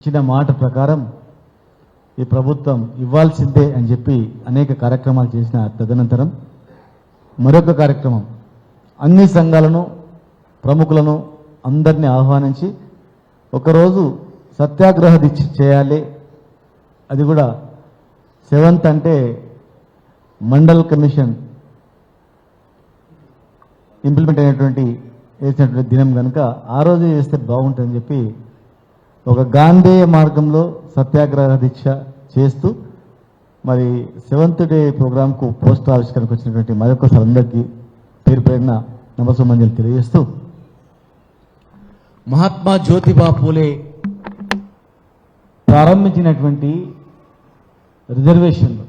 ఇచ్చిన మాట ప్రకారం ఈ ప్రభుత్వం ఇవ్వాల్సిందే అని చెప్పి అనేక కార్యక్రమాలు చేసిన తదనంతరం మరొక కార్యక్రమం అన్ని సంఘాలను ప్రముఖులను అందరినీ ఆహ్వానించి ఒకరోజు సత్యాగ్రహ దీక్ష చేయాలి. అది కూడా 7th అంటే మండల్ కమిషన్ ఇంప్లిమెంట్ అయినటువంటి వేసినటువంటి దినం కనుక ఆ రోజు చేస్తే బాగుంటుందని చెప్పి ఒక గాంధేయ మార్గంలో సత్యాగ్రహ దీక్ష చేస్తూ మరి 7th డే ప్రోగ్రాంకు పోస్టర్ ఆవిష్కరణకు వచ్చినటువంటి మరొకసారి అందరికీ పేరు పేరున నమస్సుమంజలు తెలియజేస్తూ మహాత్మా జ్యోతిబా పూలే ప్రారంభించినటువంటి రిజర్వేషన్లు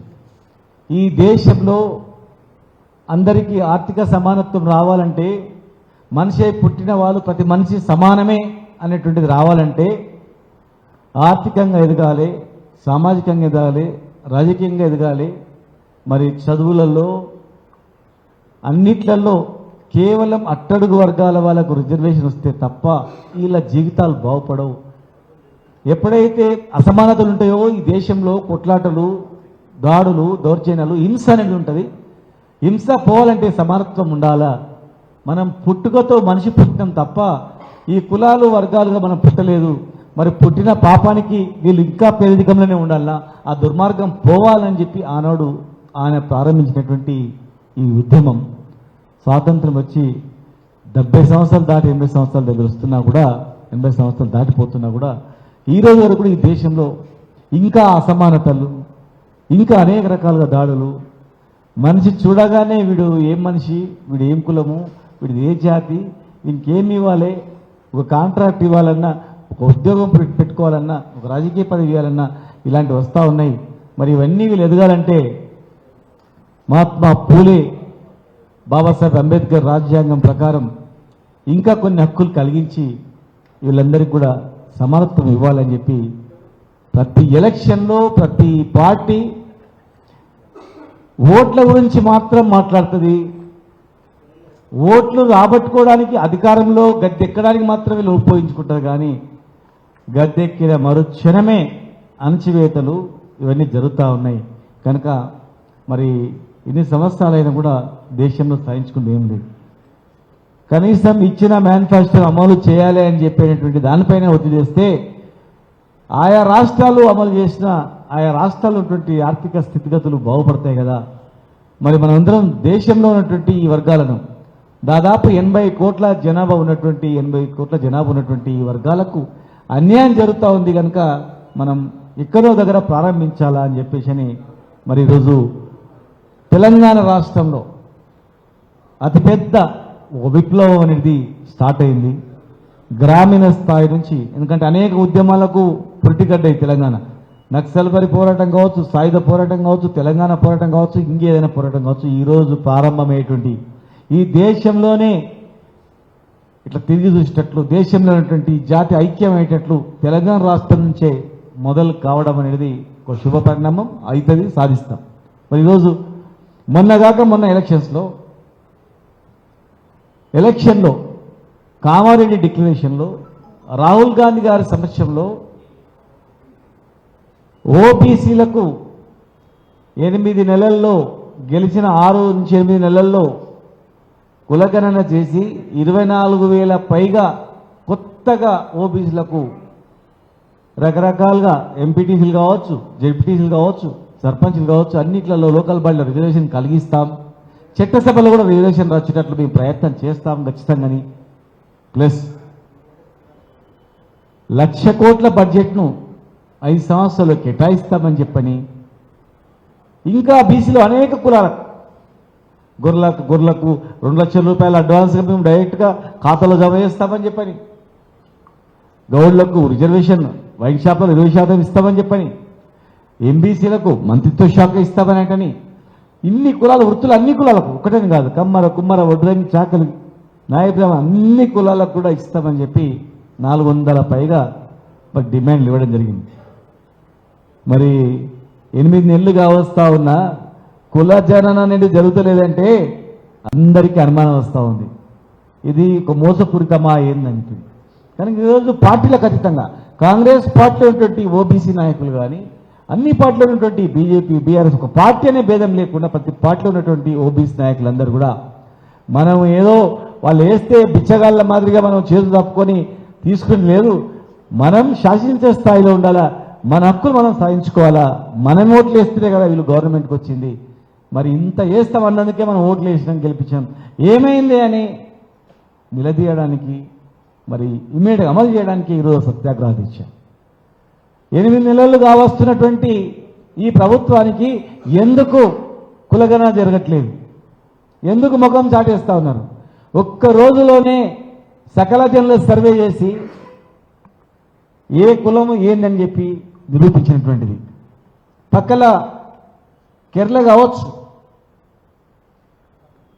ఈ దేశంలో అందరికీ ఆర్థిక సమానత్వం రావాలంటే మనిషి పుట్టిన వాళ్ళు ప్రతి మనిషి సమానమే అనేటువంటిది రావాలంటే ఆర్థికంగా ఎదగాలి, సామాజికంగా ఎదగాలి, రాజకీయంగా ఎదగాలి. మరి చదువులలో అన్నిట్లలో కేవలం అట్టడుగు వర్గాల వాళ్ళకు రిజర్వేషన్ వస్తే తప్ప వీళ్ళ జీవితాలు బాగుపడవు. ఎప్పుడైతే అసమానతలు ఉంటాయో ఈ దేశంలో కొట్లాటలు, దాడులు, దౌర్జన్యాలు, హింస అనేది ఉంటుంది. హింస పోవాలంటే సమానత్వం ఉండాలా. మనం పుట్టుకతో మనిషి పుట్టినాం తప్ప ఈ కులాలు వర్గాలుగా మనం పుట్టలేదు. మరి పుట్టిన పాపానికి వీళ్ళు ఇంకా పేదరికంలోనే ఉండాలా, ఆ దుర్మార్గం పోవాలని చెప్పి ఆనాడు ఆయన ప్రారంభించినటువంటి ఈ ఉద్యమం స్వాతంత్రం వచ్చి 70 సంవత్సరాలు దాటి 80 సంవత్సరాల దగ్గర వస్తున్నా కూడా 80 సంవత్సరాలు దాటిపోతున్నా కూడా ఈ రోజు వరకు కూడా ఈ దేశంలో ఇంకా అసమానతలు, ఇంకా అనేక రకాలుగా దాడులు, మనిషి చూడగానే వీడు ఏం మనిషి, వీడు ఏం కులము, వీడు ఏ జాతి, వీనికి ఏమి ఇవ్వాలి, ఒక కాంట్రాక్ట్ ఇవ్వాలన్నా, ఒక ఉద్యోగం పెట్టుకోవాలన్నా, ఒక రాజకీయ పదవి ఇవ్వాలన్నా ఇలాంటివి వస్తూ ఉన్నాయి. మరి ఇవన్నీ వీళ్ళు ఎదగాలంటే మహాత్మా పూలే, బాబాసాహెబ్ అంబేద్కర్ రాజ్యాంగం ప్రకారం ఇంకా కొన్ని హక్కులు కలిగించి వీళ్ళందరికీ కూడా సమానత్వం ఇవ్వాలని చెప్పి ప్రతి ఎలక్షన్లో ప్రతి పార్టీ ఓట్ల గురించి మాత్రం మాట్లాడుతుంది. ఓట్లు రాబట్టుకోవడానికి అధికారంలో గద్దెక్కడానికి మాత్రం వీళ్ళు ఉపయోగించుకుంటారు. కానీ గద్దెక్కిన మరుక్షణమే అణచివేతలు ఇవన్నీ జరుగుతూ ఉన్నాయి. కనుక మరి ఇన్ని సంవత్సరాలైనా కూడా దేశంలో సాధించుకుంది ఏం లేదు. కనీసం ఇచ్చిన మేనిఫెస్టో అమలు చేయాలి అని చెప్పేటువంటి దానిపైన ఒత్తిడి చేస్తే ఆయా రాష్ట్రాలు అమలు చేసిన ఆయా రాష్ట్రాల్లో ఉన్నటువంటి ఆర్థిక స్థితిగతులు బాగుపడతాయి కదా. మరి మనందరం దేశంలో ఉన్నటువంటి ఈ వర్గాలను దాదాపు 80 కోట్ల జనాభా ఉన్నటువంటి ఈ వర్గాలకు అన్యాయం జరుగుతూ ఉంది. కనుక మనం ఎక్కడో దగ్గర ప్రారంభించాలా అని చెప్పేసి మరి ఈరోజు తెలంగాణ రాష్ట్రంలో అతిపెద్ద విప్లవం అనేది స్టార్ట్ అయింది గ్రామీణ స్థాయి నుంచి. ఎందుకంటే అనేక ఉద్యమాలకు పురిటిగడ్డాయి తెలంగాణ. నక్సల్బరి పోరాటం కావచ్చు, సాయుధ పోరాటం కావచ్చు, తెలంగాణ పోరాటం కావచ్చు, ఇంకేదైనా పోరాటం కావచ్చు, ఈరోజు ప్రారంభమయ్యేటువంటి ఈ దేశంలోనే ఇట్లా తిరిగి చూసేటట్లు, దేశంలో ఉన్నటువంటి జాతి ఐక్యమయ్యేటట్లు తెలంగాణ రాష్ట్రం నుంచే మొదలు కావడం అనేది ఒక శుభ పరిణామం. అవుతుంది, సాధిస్తాం. మరి ఈరోజు మొన్న ఎలక్షన్లో కామారెడ్డి డిక్లరేషన్లో రాహుల్ గాంధీ గారి సమక్షంలో ఓబీసీలకు 8 నెలల్లో గెలిచిన 6 నుంచి 8 నెలల్లో కులగణన చేసి 24,000 పైగా కొత్తగా ఓబీసీలకు రకరకాలుగా ఎంపీటీసీలు కావచ్చు, జెడ్పీటీసీలు కావచ్చు, సర్పంచ్లు కావచ్చు, అన్నిట్లలో లోకల్ బాడీలో రిజర్వేషన్ కలిగిస్తాం. చట్టసభలో కూడా రిజర్వేషన్ వచ్చేటట్లు మేము ప్రయత్నం చేస్తాం ఖచ్చితంగాని. ప్లస్ 1,00,000 కోట్ల బడ్జెట్ను 5 సంవత్సరాలు కేటాయిస్తామని చెప్పని, ఇంకా బీసీలో అనేక కులాలకు గొర్రెలకు 2 లక్షల రూపాయలు అడ్వాన్స్గా మేము డైరెక్ట్గా ఖాతాలో జమ చేస్తామని చెప్పని, గౌడ్లకు రిజర్వేషన్ వైన్ షాప్లో 20% ఇస్తామని చెప్పని, ఎంబీసీలకు మంత్రిత్వ శాఖ ఇస్తామని అంటని, ఇన్ని కులాల వృత్తులు అన్ని కులాలకు ఒకటని కాదు, కమ్మర, కుమ్మర, వడ్రంగి, చాకలి, నాయబ్రాహ్మణ అన్ని కులాలకు కూడా ఇస్తామని చెప్పి 400 పైగా మరి డిమాండ్లు ఇవ్వడం జరిగింది. మరి 8 నెలలుగా వస్తూ ఉన్న కుల జనన అనేది జరుగుతలేదంటే అందరికీ అనుమానం వస్తూ ఉంది. ఇది ఒక మోసపూరితమా ఏందంటే కనుక ఈరోజు పార్టీలకు అతీతంగా కాంగ్రెస్ పార్టీలో ఉన్నటువంటి ఓబీసీ నాయకులు కానీ అన్ని పార్టీలో ఉన్నటువంటి బీజేపీ బీఆర్ఎస్ ఒక పార్టీ అనే భేదం లేకుండా ప్రతి పార్టీలో ఉన్నటువంటి ఓబీసీ నాయకులందరూ కూడా మనం ఏదో వాళ్ళు వేస్తే బిచ్చగాళ్ళ మాదిరిగా మనం చేతులు తప్పుకొని తీసుకుని లేదు, మనం శాసించే స్థాయిలో ఉండాలా, మన హక్కులు మనం సాధించుకోవాలా. మనం ఓట్లు వేస్తేనే కదా వీళ్ళు గవర్నమెంట్కి వచ్చింది. మరి ఇంత వేస్తామన్నందుకే మనం ఓట్లు వేసినాం, గెలిపించాం. ఏమైంది అని నిలదీయడానికి మరి ఇమ్మీడియట్గా అమలు చేయడానికి ఈరోజు సత్యాగ్రహ దీక్ష. 8 నెలలు కావస్తున్నటువంటి ఈ ప్రభుత్వానికి ఎందుకు కులగణన జరగట్లేదు, ఎందుకు ముఖం చాటేస్తా ఉన్నారు? ఒక్క రోజులోనే సకల జనుల సర్వే చేసి ఏ కులము ఏందని చెప్పి నిరూపించినటువంటిది. పక్కల కేరళ కావచ్చు,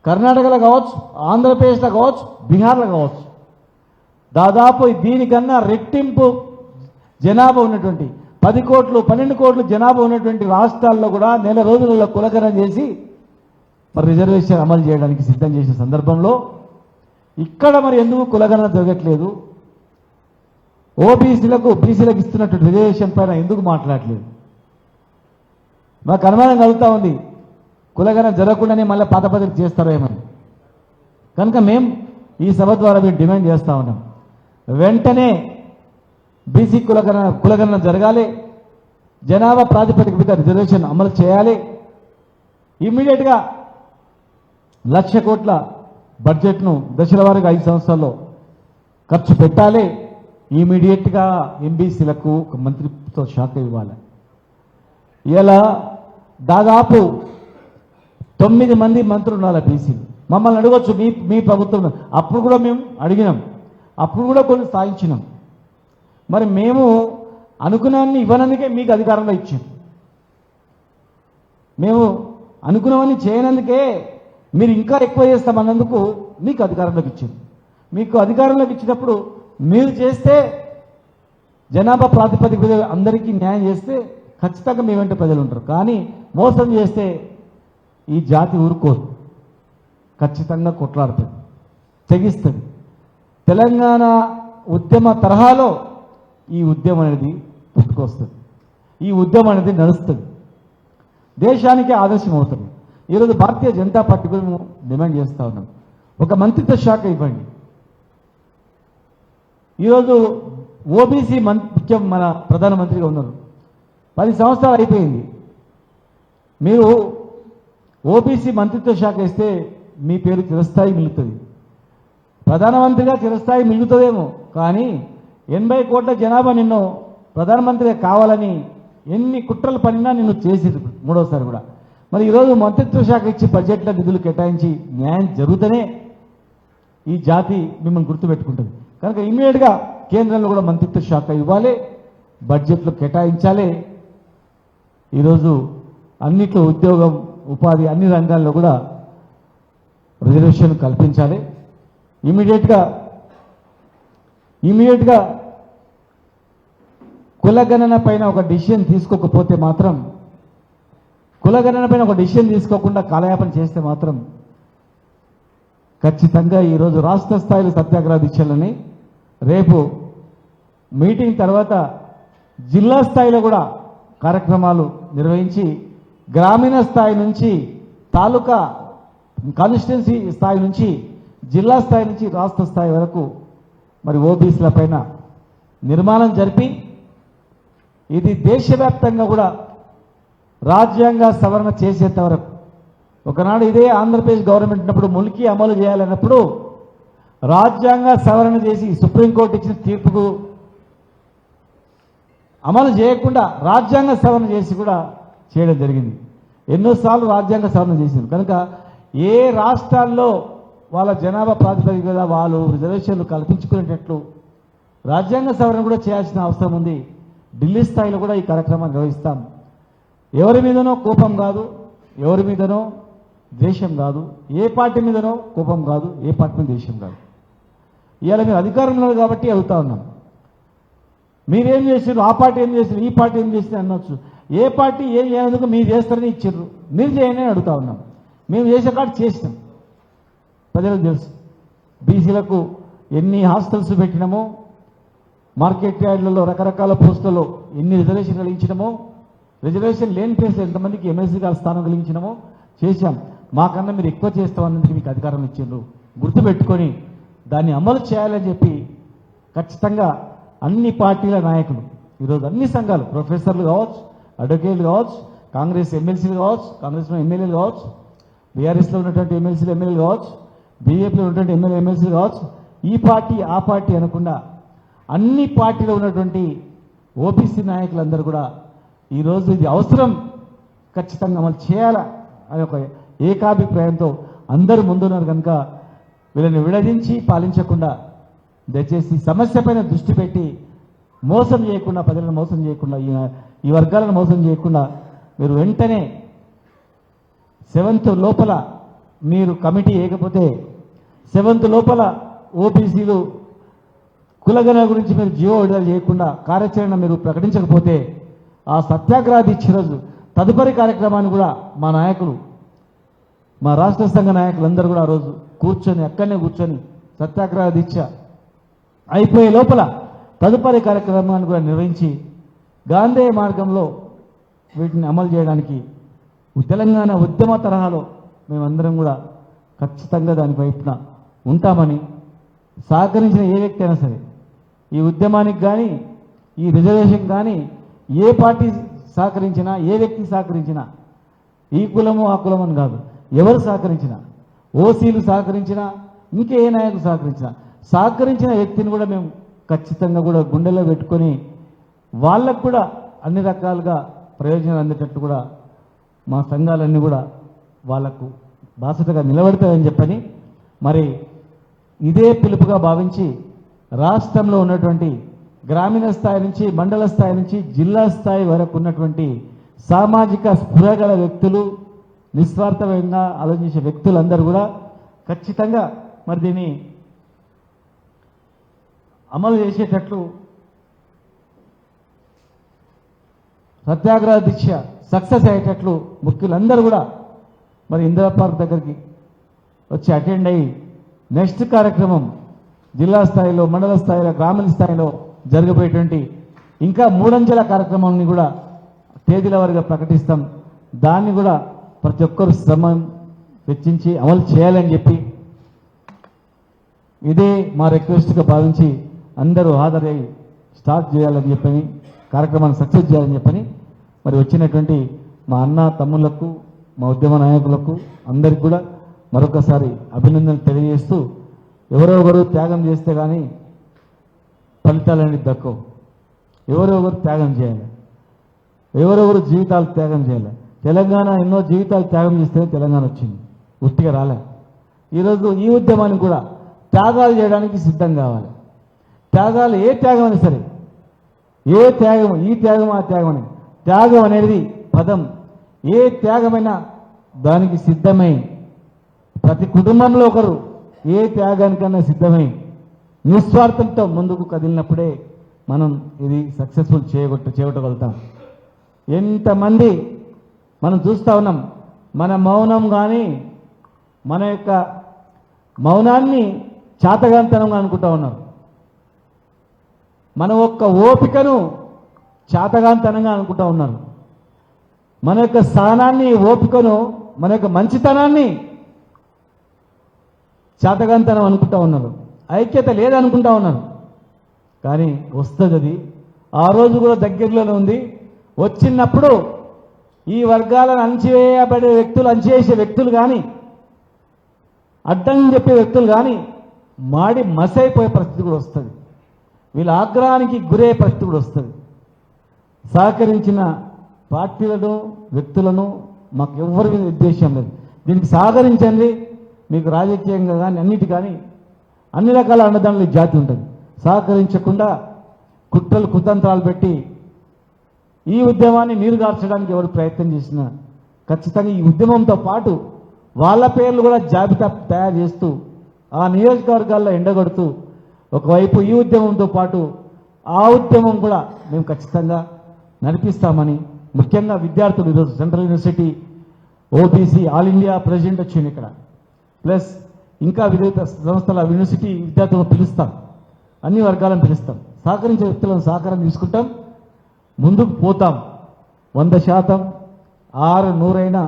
కర్ణాటకలో కావచ్చు, ఆంధ్రప్రదేశ్లో కావచ్చు, బీహార్లో కావచ్చు, దాదాపు దీనికన్నా రెట్టింపు జనాభా ఉన్నటువంటి 10 కోట్లు 12 కోట్లు జనాభా ఉన్నటువంటి రాష్ట్రాల్లో కూడా నెల రోజులలో కులగణన చేసి మరి రిజర్వేషన్ అమలు చేయడానికి సిద్ధం చేసిన సందర్భంలో ఇక్కడ మరి ఎందుకు కులగణన జరగట్లేదు? ఓబీసీలకు బీసీలకు ఇస్తున్నటువంటి రిజర్వేషన్ పైన ఎందుకు మాట్లాడలేదు? మాకు అనుమానం కలుగుతూ ఉంది, కులగణన జరగకుండానే మళ్ళీ పాత పద్ధతి చేస్తారేమని. కనుక మేము ఈ సభ ద్వారా మేము డిమాండ్ చేస్తూ ఉన్నాం, వెంటనే బీసీ కులగణన జరగాలి, జనాభా ప్రాతిపదిక మీద రిజర్వేషన్ అమలు చేయాలి, ఇమ్మీడియట్గా 1,00,000 కోట్ల బడ్జెట్ను దశల వారీగా 5 సంవత్సరాల్లో ఖర్చు పెట్టాలి, ఇమీడియట్గా ఎంబీసీలకు ఒక మంత్రిత్వ శాఖ ఇవ్వాలి. ఇలా దాదాపు 9 మంది మంత్రులు ఉండాలి బీసీలు. మమ్మల్ని అడగొచ్చు, మీ ప్రభుత్వం అప్పుడు కూడా మేము అడిగినాం, అప్పుడు కూడా కొన్ని సాధించినాం. మరి మేము అనుకున్నాన్ని ఇవ్వనందుకే మీకు అధికారంలో ఇచ్చాం, మేము అనుకున్నవన్నీ చేయనందుకే మీరు ఇంకా ఎక్కువ చేస్తామన్నందుకు మీకు అధికారంలోకి ఇచ్చాం. మీకు అధికారంలోకి ఇచ్చినప్పుడు మీరు చేస్తే జనాభా ప్రాతిపదిక మీద అందరికీ న్యాయం చేస్తే ఖచ్చితంగా మీ వెంట ప్రజలు ఉంటారు. కానీ మోసం చేస్తే ఈ జాతి ఊరుకోదు, ఖచ్చితంగా కొట్లాడుతుంది, తెగిస్తుంది. తెలంగాణ ఉద్యమ తరహాలో ఈ ఉద్యమం అనేది పుట్టుకొస్తుంది, ఈ ఉద్యమం అనేది నడుస్తుంది, దేశానికి ఆదర్శం అవుతుంది. ఈరోజు భారతీయ జనతా పార్టీ కూడా మేము డిమాండ్ చేస్తూ ఉన్నాం, ఒక మంత్రిత్వ శాఖ ఇవ్వండి. ఈరోజు ఓబీసీ ముఖ్యం మన ప్రధానమంత్రిగా ఉన్నారు, 10 సంవత్సరాలు అయిపోయింది. మీరు ఓబీసీ మంత్రిత్వ శాఖ ఇస్తే మీ పేరు చిరస్థాయి మిగులుతుంది, ప్రధానమంత్రిగా చిరస్థాయి మిగులుతుందేమో. కానీ 80 కోట్ల జనాభా నిన్ను ప్రధానమంత్రిగా కావాలని ఎన్ని కుట్రలు పడినా నిన్ను చేసిరు మూడోసారి కూడా. మరి ఈరోజు మంత్రిత్వ శాఖ ఇచ్చి బడ్జెట్లో నిధులు కేటాయించి న్యాయం జరుగుతూనే ఈ జాతి మిమ్మల్ని గుర్తుపెట్టుకుంటుంది. కనుక ఇమ్మీడియట్గా కేంద్రంలో కూడా మంత్రిత్వ శాఖ ఇవ్వాలి, బడ్జెట్లో కేటాయించాలి. ఈరోజు అన్నిట్లో ఉద్యోగం ఉపాధి అన్ని రంగాల్లో కూడా రిజర్వేషన్ కల్పించాలి. ఇమ్మీడియట్గా కులగణన పైన ఒక డిసిషన్ తీసుకోకపోతే మాత్రం, కులగణన పైన ఒక డిసిషన్ తీసుకోకుండా కాలయాపన చేస్తే మాత్రం ఖచ్చితంగా ఈరోజు రాష్ట్ర స్థాయిలో సత్యాగ్రహ దీక్షలని, రేపు మీటింగ్ తర్వాత జిల్లా స్థాయిలో కూడా కార్యక్రమాలు నిర్వహించి గ్రామీణ స్థాయి నుంచి తాలూకా కాన్స్టిట్యున్సీ స్థాయి నుంచి జిల్లా స్థాయి నుంచి రాష్ట్ర స్థాయి వరకు మరి ఓబీసీల పైన నిర్మాణం జరిపి ఇది దేశవ్యాప్తంగా కూడా రాజ్యాంగ సవరణ చేసేంత వరకు, ఒకనాడు ఇదే ఆంధ్రప్రదేశ్ గవర్నమెంట్ ఉన్నప్పుడు ములికి అమలు చేయాలన్నప్పుడు రాజ్యాంగ సవరణ చేసి సుప్రీంకోర్టు ఇచ్చిన తీర్పుకు అమలు చేయకుండా రాజ్యాంగ సవరణ చేసి కూడా చేయడం జరిగింది. ఎన్నోసార్లు రాజ్యాంగ సవరణ చేసింది. కనుక ఏ రాష్ట్రాల్లో వాళ్ళ జనాభా ప్రాతిపదిక మీద వాళ్ళు రిజర్వేషన్లు కల్పించుకునేటట్లు రాజ్యాంగ సవరణ కూడా చేయాల్సిన అవసరం ఉంది. ఢిల్లీ స్థాయిలో కూడా ఈ కార్యక్రమాన్ని నిర్వహిస్తాం. ఎవరి మీదనో కోపం కాదు, ఎవరి మీదనో ద్వేషం కాదు, ఏ పార్టీ మీదనో కోపం కాదు, ఏ పార్టీ మీద ద్వేషం కాదు. ఇవాళ మీరు అధికారంలో కాబట్టి అడుగుతా ఉన్నాం, మీరేం చేసారు, ఆ పార్టీ ఏం చేసారు, ఈ పార్టీ ఏం చేసింది అనొచ్చు. ఏ పార్టీ ఏం చేయనందుకు మీరు చేస్తారని ఇచ్చారు, మీరు చేయండి అని అడుగుతా ఉన్నాం. మేము చేసే కాదు చేసినాం, ప్రజలకు తెలుసు. బీసీలకు ఎన్ని హాస్టల్స్ పెట్టినామో, మార్కెట్ యార్డ్లలో రకరకాల పోస్టులలో ఎన్ని రిజర్వేషన్ కలిగించడమో, రిజర్వేషన్ లేని ప్లేస్లో ఎంతమందికి ఎమ్మెల్సీ గారి స్థానం కలిగించడమో చేశాం. మాకన్నా మీరు ఎక్కువ చేస్తామన్నందుకు మీకు అధికారం ఇచ్చిండ్రు. గుర్తుపెట్టుకొని దాన్ని అమలు చేయాలని చెప్పి ఖచ్చితంగా అన్ని పార్టీల నాయకులు, ఈరోజు అన్ని సంఘాలు, ప్రొఫెసర్లు కావచ్చు, అడ్వకేట్లు కావచ్చు, కాంగ్రెస్ ఎమ్మెల్సీలు కావచ్చు, కాంగ్రెస్లో ఎమ్మెల్యేలు కావచ్చు, బీఆర్ఎస్లో ఉన్నటువంటి ఎమ్మెల్యేలు కావచ్చు, బీజేపీలో ఉన్నటువంటి ఎమ్మెల్సీలు కావచ్చు, ఈ పార్టీ ఆ పార్టీ అనకుండా అన్ని పార్టీలో ఉన్నటువంటి ఓబీసీ నాయకులందరూ కూడా ఈరోజు ఇది అవసరం, ఖచ్చితంగా అమలు చేయాలా అనే ఒక ఏకాభిప్రాయంతో అందరూ ముందున్నారు. కనుక వీళ్ళని విడదీంచి పాలించకుండా దయచేసి సమస్య పైన దృష్టి పెట్టి మోసం చేయకుండా, ప్రజలను మోసం చేయకుండా, ఈ వర్గాలను మోసం చేయకుండా మీరు వెంటనే 7th లోపల మీరు కమిటీ వేయకపోతే, 7th లోపల ఓబీసీలు కులగణ గురించి మీరు జీవో విడుదల చేయకుండా కార్యాచరణ మీరు ప్రకటించకపోతే ఆ సత్యాగ్రహ దీక్ష రోజు తదుపరి కార్యక్రమాన్ని కూడా మా నాయకులు, మా రాష్ట్ర సంఘ నాయకులందరూ కూడా ఆ రోజు కూర్చొని అక్కడనే కూర్చొని సత్యాగ్రహ దీక్ష అయిపోయే లోపల తదుపరి కార్యక్రమాన్ని కూడా నిర్వహించి గాంధీ మార్గంలో వీటిని అమలు చేయడానికి తెలంగాణ ఉద్యమ తరహాలో మేమందరం కూడా ఖచ్చితంగా దాని వైపున ఉంటామని, సహకరించిన ఏ వ్యక్తి అయినా సరే ఈ ఉద్యమానికి కానీ ఈ రిజర్వేషన్ కానీ ఏ పార్టీ సహకరించినా, ఏ వ్యక్తి సహకరించినా, ఈ కులము ఆ కులం అని కాదు, ఎవరు సహకరించినా, ఓసీలు సహకరించినా, ఇంకే ఏ నాయకులు సహకరించిన వ్యక్తిని కూడా మేము ఖచ్చితంగా కూడా గుండెల్లో పెట్టుకొని వాళ్ళకు కూడా అన్ని రకాలుగా ప్రయోజనాలు అందేటట్టు కూడా మా సంఘాలన్నీ కూడా వాళ్లకు బాసటగా నిలబడతాయని చెప్పని, మరి ఇదే పిలుపుగా భావించి రాష్ట్రంలో ఉన్నటువంటి గ్రామీణ స్థాయి నుంచి మండల స్థాయి నుంచి జిల్లా స్థాయి వరకు ఉన్నటువంటి సామాజిక స్పృహగల వ్యక్తులు, నిస్వార్థంగా ఆలోచించే వ్యక్తులందరూ కూడా ఖచ్చితంగా మరి దీన్ని అమలు చేసేటట్లు సత్యాగ్రహ దీక్ష సక్సెస్ అయ్యేటట్లు ముఖ్యులందరూ కూడా మరి ఇందిరా పార్క్ దగ్గరికి వచ్చి అటెండ్ అయ్యి నెక్స్ట్ కార్యక్రమం జిల్లా స్థాయిలో, మండల స్థాయిలో, గ్రామీణ స్థాయిలో జరగబోయేటువంటి ఇంకా 3 అంచెల కార్యక్రమాన్ని కూడా తేదీల వారీగా ప్రకటిస్తాం. దాన్ని కూడా ప్రతి ఒక్కరు శ్రమ వెచ్చించి అమలు చేయాలని చెప్పి ఇదే మా రిక్వెస్ట్గా భావించి అందరూ హాజరై స్టార్ట్ చేయాలని చెప్పని, కార్యక్రమాన్ని సక్సెస్ చేయాలని చెప్పని మరి వచ్చినటువంటి మా అన్న తమ్ముళ్లకు, మా ఉద్యమ నాయకులకు అందరికి కూడా మరొకసారి అభినందనలు తెలియజేస్తూ, ఎవరొకరు త్యాగం చేస్తే కానీ ఫలితాలనేవి దక్కవు. ఎవరెవరు త్యాగం చేయాలి, ఎవరెవరు జీవితాలు త్యాగం చేయాలి. తెలంగాణ ఎన్నో జీవితాలు త్యాగం చేస్తేనే తెలంగాణ వచ్చింది, ఉట్టిగా రాలే. ఈరోజు ఈ ఉద్యమానికి కూడా త్యాగాలు చేయడానికి సిద్ధం కావాలి. త్యాగాలు ఏ త్యాగం అయినా సరే, ఏ త్యాగం, ఈ త్యాగం ఆ త్యాగం అని, త్యాగం అనేది పదం, ఏ త్యాగమైనా దానికి సిద్ధమై ప్రతి కుటుంబంలో ఒకరు ఏ త్యాగానికన్నా సిద్ధమై నిస్వార్థంతో ముందుకు కదిలినప్పుడే మనం ఇది సక్సెస్ఫుల్ చేయగలుగుతాం. ఎంతమంది మనం చూస్తూ ఉన్నాం, మన మౌనం కానీ మన యొక్క మౌనాన్ని చాతగాంతనంగా అనుకుంటా ఉన్నారు. మన యొక్క ఓపికను చాతగాంతనంగా అనుకుంటా ఉన్నారు. మన యొక్క స్థానాన్ని, ఓపికను, మన యొక్క మంచితనాన్ని చాతగాంతనం అనుకుంటా ఉన్నారు. ఐక్యత లేదనుకుంటా ఉన్నారు. కానీ వస్తుంది అది. ఆ రోజు కూడా దగ్గరలోనే ఉంది. వచ్చినప్పుడు ఈ వర్గాలను అణచివేయబడే వ్యక్తులు, అణచివేసే వ్యక్తులు కానీ, అడ్డం చెప్పే వ్యక్తులు కానీ మాడి మసైపోయే పరిస్థితి కూడా వస్తుంది. వీళ్ళ ఆగ్రహానికి గురే పరిస్థితి కూడా వస్తుంది. సహకరించిన పార్టీలను, వ్యక్తులను మాకు ఎవరి మీద ఉద్దేశం లేదు. దీనికి సహకరించండి. మీకు రాజకీయంగా కానీ అన్నిటి కానీ అన్ని రకాల అండదండలు జాతి ఉంటుంది. సహకరించకుండా కుట్రలు కుతంత్రాలు పెట్టి ఈ ఉద్యమాన్ని నీరుగార్చడానికి ఎవరు ప్రయత్నం చేసినా ఖచ్చితంగా ఈ ఉద్యమంతో పాటు వాళ్ళ పేర్లు కూడా జాబితా తయారు చేస్తూ ఆ నియోజకవర్గాల్లో ఎండగొడుతూ ఒకవైపు ఈ ఉద్యమంతో పాటు ఆ ఉద్యమం కూడా మేము ఖచ్చితంగా నడిపిస్తామని, ముఖ్యంగా విద్యార్థులు ఈరోజు central university OBC all India president వచ్చింది ఇక్కడ, ప్లస్ ఇంకా వివిధ సంస్థల యూనివర్సిటీ విద్యార్థులను పిలుస్తాం, అన్ని వర్గాలను పిలుస్తాం. సహకరించే వ్యక్తులను సహకారం తీసుకుంటాం, ముందుకు పోతాం. 100% 600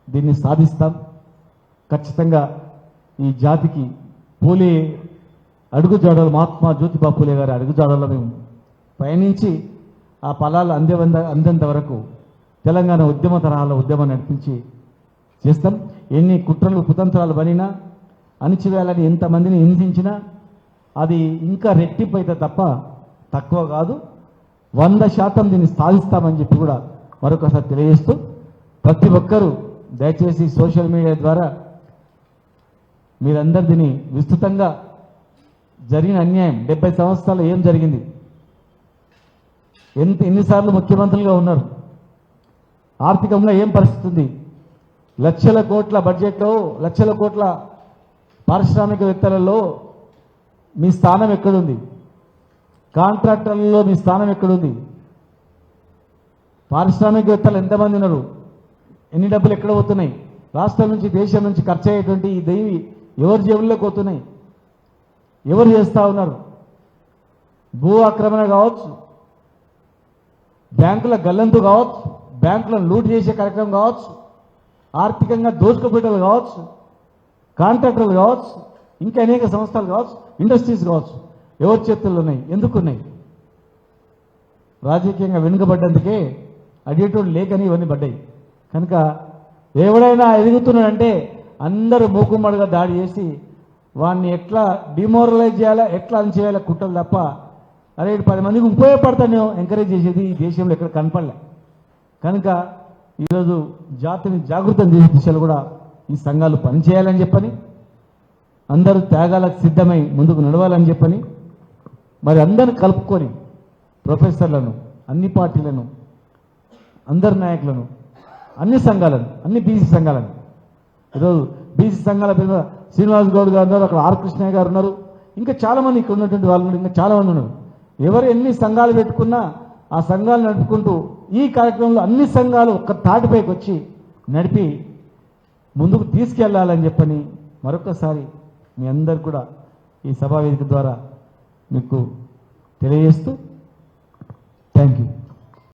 దీన్ని సాధిస్తాం. ఖచ్చితంగా ఈ జాతికి పూలే అడుగుజాడలు, మహాత్మా జ్యోతిబా పూలే గారి అడుగుజాడల్లో మేము పయనించి ఆ ఫలాలు అందేంత వరకు తెలంగాణ ఉద్యమ తరహాలో ఉద్యమం నడిపించి చేస్తాం. ఎన్ని కుట్రలు కుతంత్రాలు బనినా, అణిచివేయాలని ఎంతమందిని హింసించినా అది ఇంకా రెట్టింపు అయితే తప్ప తక్కువ కాదు. 100% దీన్ని సాధిస్తామని చెప్పి కూడా మరొకసారి తెలియజేస్తూ, ప్రతి ఒక్కరూ దయచేసి సోషల్ మీడియా ద్వారా మీరందరూ దీన్ని విస్తృతంగా జరిగిన అన్యాయం 70 సంవత్సరాలు ఏం జరిగింది, ఎన్నిసార్లు ముఖ్యమంత్రులుగా ఉన్నారు, ఆర్థికంగా ఏం పరిస్థితి ఉంది, లక్షల కోట్ల బడ్జెట్లో లక్షల కోట్ల పారిశ్రామికవేత్తలలో మీ స్థానం ఎక్కడుంది, కాంట్రాక్టర్లలో మీ స్థానం ఎక్కడుంది, పారిశ్రామికవేత్తలు ఎంతమంది ఉన్నారు, ఎన్ని డబ్బులు ఎక్కడ పోతున్నాయి, రాష్ట్రం నుంచి దేశం నుంచి ఖర్చు అయ్యేటువంటి ఈ దైవి ఎవరి జేబుల్లోకి పోతున్నాయి, ఎవరు చేస్తూ ఉన్నారు. భూ ఆక్రమణ కావచ్చు, బ్యాంకుల గల్లంతు కావచ్చు, బ్యాంకులను లూట్ చేసే కార్యక్రమం కావచ్చు, ఆర్థికంగా దోచుకుపోయేటలు కావచ్చు, కాంట్రాక్టర్లు కావచ్చు, ఇంకా అనేక సంస్థలు కావచ్చు, ఇండస్ట్రీస్ కావచ్చు, ఎవరి చేతుల్లో ఉన్నాయి, ఎందుకున్నాయి? రాజకీయంగా వెనుకబడ్డందుకే అడిగేటోడు లేకని ఇవన్నీ పడ్డాయి. కనుక ఎవడైనా ఎదుగుతున్నాడంటే అందరూ మూకుమ్మడిగా దాడి చేసి వాడిని ఎట్లా డిమోరలైజ్ చేయాలా, ఎట్లా అణిచేయాలా కుట్రలు తప్ప అరే 10 మందికి ఉపయోగపడతాను ఎంకరేజ్ చేసేది ఈ దేశంలో ఎక్కడ కనపడలే. కనుక ఈరోజు జాతిని జాగృతం చేసే దిశలో కూడా ఈ సంఘాలు పనిచేయాలని చెప్పని, అందరూ త్యాగాలకు సిద్ధమై ముందుకు నడవాలని చెప్పని, మరి అందరిని కలుపుకొని ప్రొఫెసర్లను, అన్ని పార్టీలను, అందరి నాయకులను, అన్ని సంఘాలను, అన్ని బీసీ సంఘాలను, ఈరోజు బీసీ సంఘాల పేరు శ్రీనివాస్ గౌడ్ గారు ఉన్నారు, అక్కడ ఆర్ కృష్ణయ్య గారు ఉన్నారు, ఇంకా చాలామంది ఇక్కడ ఉన్నటువంటి వాళ్ళు ఇంకా చాలామంది ఉన్నారు. ఎవరు ఎన్ని సంఘాలు పెట్టుకున్నా ఆ సంఘాలు నడుపుకుంటూ ఈ కార్యక్రమంలో అన్ని సంఘాలు ఒక్క తాటిపైకి వచ్చి నడిపి ముందుకు తీసుకెళ్లాలని చెప్పని మరొకసారి మీ అందరు కూడా ఈ సభా వేదిక ద్వారా మీకు తెలియజేస్తూ థ్యాంక్ యూ.